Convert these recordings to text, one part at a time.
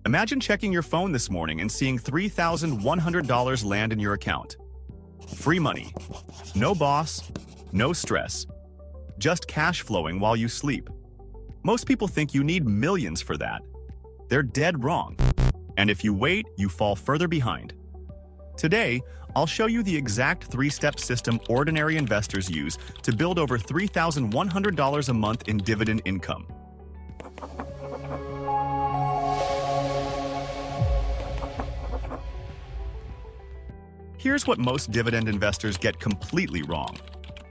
Imagine checking your phone this morning and seeing $3,100 land in your account. Free money. No boss, no stress. Just cash flowing while you sleep. Most people think you need millions for that. They're dead wrong. And if you wait, you fall further behind. Today, I'll show you the exact three-step system ordinary investors use to build over $3,100 a month in dividend income. Here's what most dividend investors get completely wrong.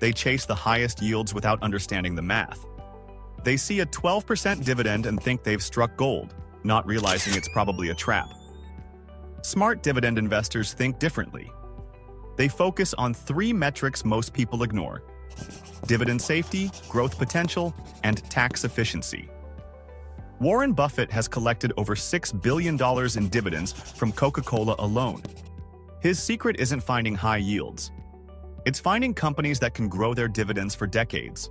They chase the highest yields without understanding the math. They see a 12% dividend and think they've struck gold, not realizing it's probably a trap. Smart dividend investors think differently. They focus on three metrics most people ignore: dividend safety, growth potential, and tax efficiency. Warren Buffett has collected over $6 billion in dividends from Coca-Cola alone. His secret isn't finding high yields. It's finding companies that can grow their dividends for decades.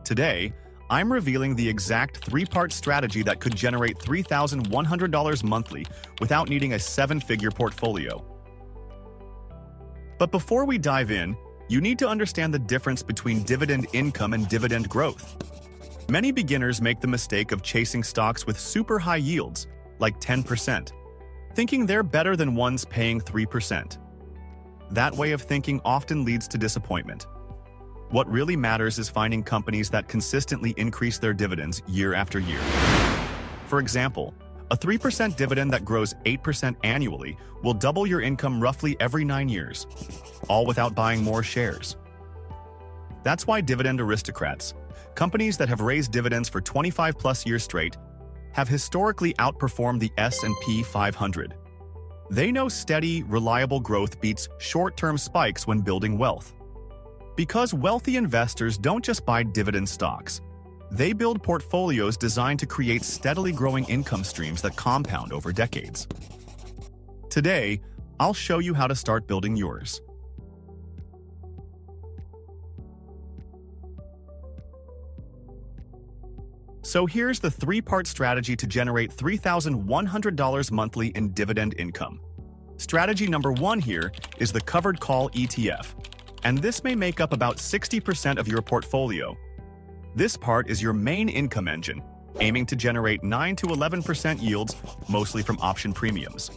Today, I'm revealing the exact three-part strategy that could generate $3,100 monthly without needing a seven-figure portfolio. But before we dive in, you need to understand the difference between dividend income and dividend growth. Many beginners make the mistake of chasing stocks with super high yields, like 10%, thinking they're better than ones paying 3%. That way of thinking often leads to disappointment. What really matters is finding companies that consistently increase their dividends year after year. For example, a 3% dividend that grows 8% annually will double your income roughly every 9 years, all without buying more shares. That's why dividend aristocrats, companies that have raised dividends for 25+ years straight, have historically outperformed the S&P 500. They know steady, reliable growth beats short-term spikes when building wealth. Because wealthy investors don't just buy dividend stocks. They build portfolios designed to create steadily growing income streams that compound over decades. Today, I'll show you how to start building yours. So here's the three-part strategy to generate $3,100 monthly in dividend income. Strategy number 1 here is the covered call ETF, and this may make up about 60% of your portfolio. This part is your main income engine, aiming to generate 9 to 11% yields, mostly from option premiums.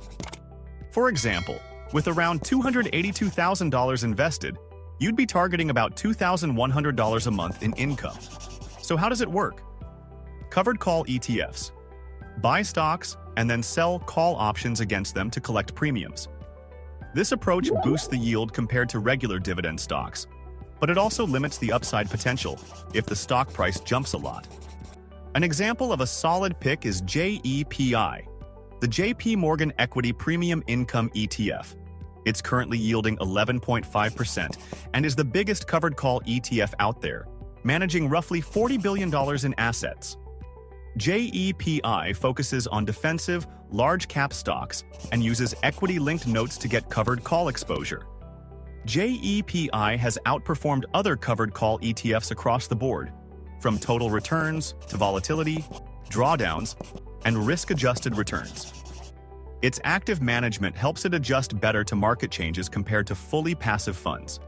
For example, with around $282,000 invested, you'd be targeting about $2,100 a month in income. So how does it work? Covered call ETFs. Buy stocks and then sell call options against them to collect premiums. This approach boosts the yield compared to regular dividend stocks, but it also limits the upside potential if the stock price jumps a lot. An example of a solid pick is JEPI, the JP Morgan Equity Premium Income ETF. It's currently yielding 11.5% and is the biggest covered call ETF out there, managing roughly $40 billion in assets. JEPI focuses on defensive, large-cap stocks and uses equity-linked notes to get covered call exposure. JEPI has outperformed other covered call ETFs across the board, from total returns to volatility, drawdowns, and risk-adjusted returns. Its active management helps it adjust better to market changes compared to fully passive funds.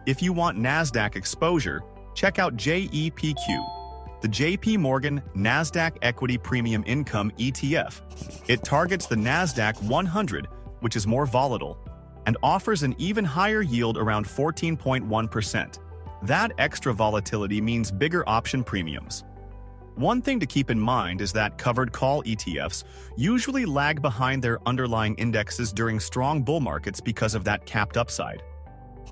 If you want NASDAQ exposure, check out JEPQ, the JP Morgan NASDAQ Equity Premium Income ETF. It targets the NASDAQ 100, which is more volatile, and offers an even higher yield around 14.1%. That extra volatility means bigger option premiums. One thing to keep in mind is that covered call ETFs usually lag behind their underlying indexes during strong bull markets because of that capped upside.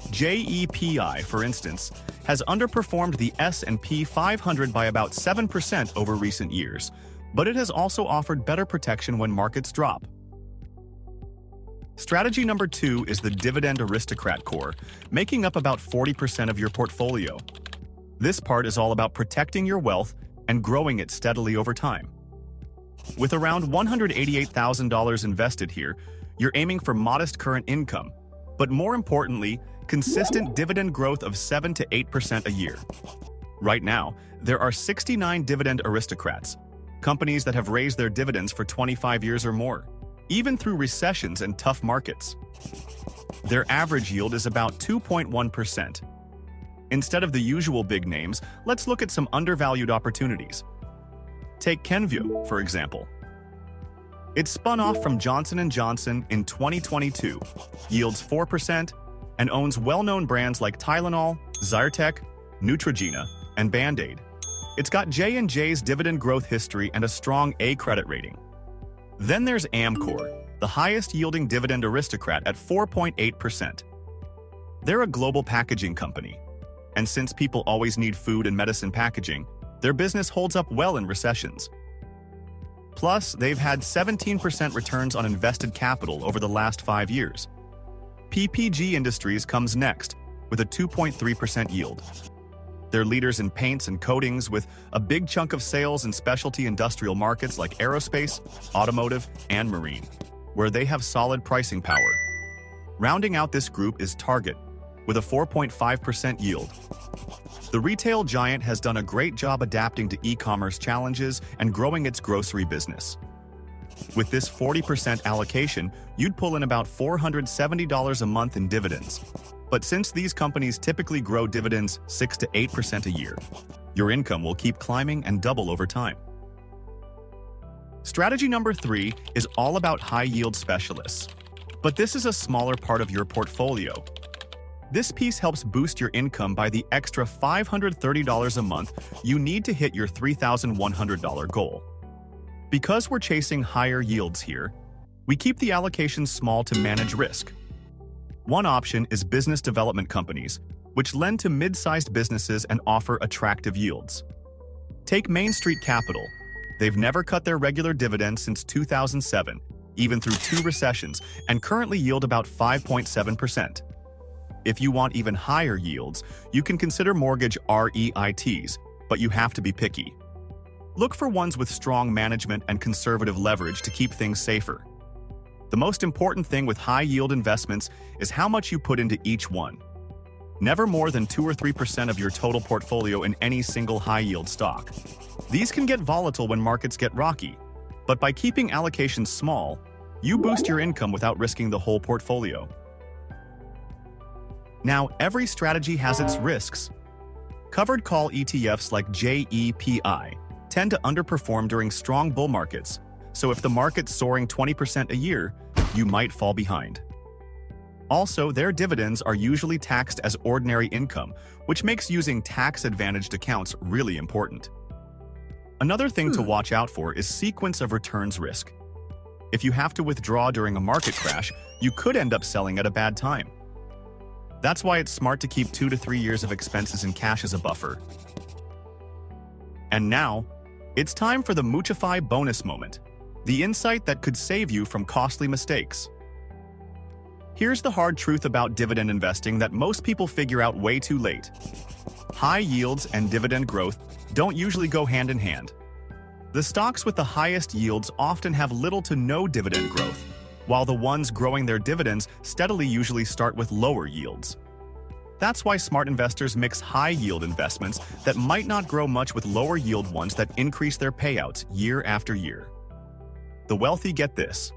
JEPI, for instance, has underperformed the S&P 500 by about 7% over recent years, but it has also offered better protection when markets drop. Strategy number 2 is the Dividend Aristocrat core, making up about 40% of your portfolio. This part is all about protecting your wealth and growing it steadily over time. With around $188,000 invested here, you're aiming for modest current income, but more importantly, consistent dividend growth of 7 to 8% a year. Right now, there are 69 dividend aristocrats, companies that have raised their dividends for 25 years or more, even through recessions and tough markets. Their average yield is about 2.1%. Instead of the usual big names, let's look at some undervalued opportunities. Take Kenvue, for example. It spun off from Johnson & Johnson in 2022, yields 4%, and owns well-known brands like Tylenol, Zyrtec, Neutrogena, and Band-Aid. It's got J&J's dividend growth history and a strong A credit rating. Then there's Amcor, the highest-yielding dividend aristocrat at 4.8%. They're a global packaging company, and since people always need food and medicine packaging, their business holds up well in recessions. Plus, they've had 17% returns on invested capital over the last 5 years. PPG Industries comes next, with a 2.3% yield. They're leaders in paints and coatings with a big chunk of sales in specialty industrial markets like aerospace, automotive, and marine, where they have solid pricing power. Rounding out this group is Target, with a 4.5% yield. The retail giant has done a great job adapting to e-commerce challenges and growing its grocery business. With this 40% allocation, you'd pull in about $470 a month in dividends. But since these companies typically grow dividends 6 to 8% a year, your income will keep climbing and double over time. Strategy number 3 is all about high-yield specialists. But this is a smaller part of your portfolio. This piece helps boost your income by the extra $530 a month you need to hit your $3,100 goal. Because we're chasing higher yields here, we keep the allocation small to manage risk. One option is business development companies, which lend to mid-sized businesses and offer attractive yields. Take Main Street Capital. They've never cut their regular dividend since 2007, even through 2 recessions, and currently yield about 5.7%. If you want even higher yields, you can consider mortgage REITs, but you have to be picky. Look for ones with strong management and conservative leverage to keep things safer. The most important thing with high-yield investments is how much you put into each one. Never more than 2 or 3% of your total portfolio in any single high-yield stock. These can get volatile when markets get rocky, but by keeping allocations small, you boost your income without risking the whole portfolio. Now, every strategy has its risks. Covered call ETFs like JEPI tend to underperform during strong bull markets, so if the market's soaring 20% a year, you might fall behind. Also, their dividends are usually taxed as ordinary income, which makes using tax-advantaged accounts really important. Another thing to watch out for is sequence of returns risk. If you have to withdraw during a market crash, you could end up selling at a bad time. That's why it's smart to keep 2 to 3 years of expenses in cash as a buffer. And now, it's time for the Muchafy bonus moment, the insight that could save you from costly mistakes. Here's the hard truth about dividend investing that most people figure out way too late. High yields and dividend growth don't usually go hand in hand. The stocks with the highest yields often have little to no dividend growth, while the ones growing their dividends steadily usually start with lower yields. That's why smart investors mix high-yield investments that might not grow much with lower-yield ones that increase their payouts year after year. The wealthy get this.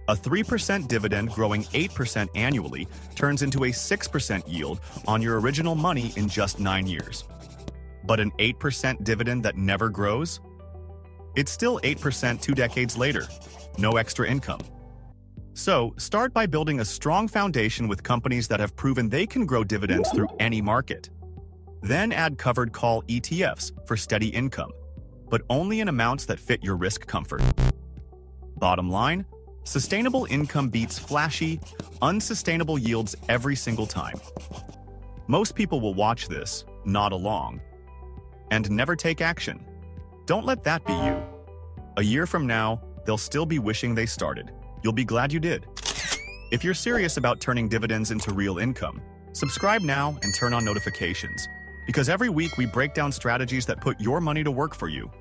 A 3% dividend growing 8% annually turns into a 6% yield on your original money in just 9 years. But an 8% dividend that never grows? It's still 8% 2 decades later. No extra income. So, start by building a strong foundation with companies that have proven they can grow dividends through any market. Then add covered call ETFs for steady income, but only in amounts that fit your risk comfort. Bottom line, sustainable income beats flashy, unsustainable yields every single time. Most people will watch this, nod along, and never take action. Don't let that be you. A year from now, they'll still be wishing they started. You'll be glad you did. If you're serious about turning dividends into real income, subscribe now and turn on notifications, because every week we break down strategies that put your money to work for you.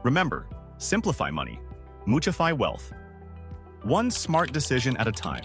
Remember, simplify money, Muchafy wealth. One smart decision at a time.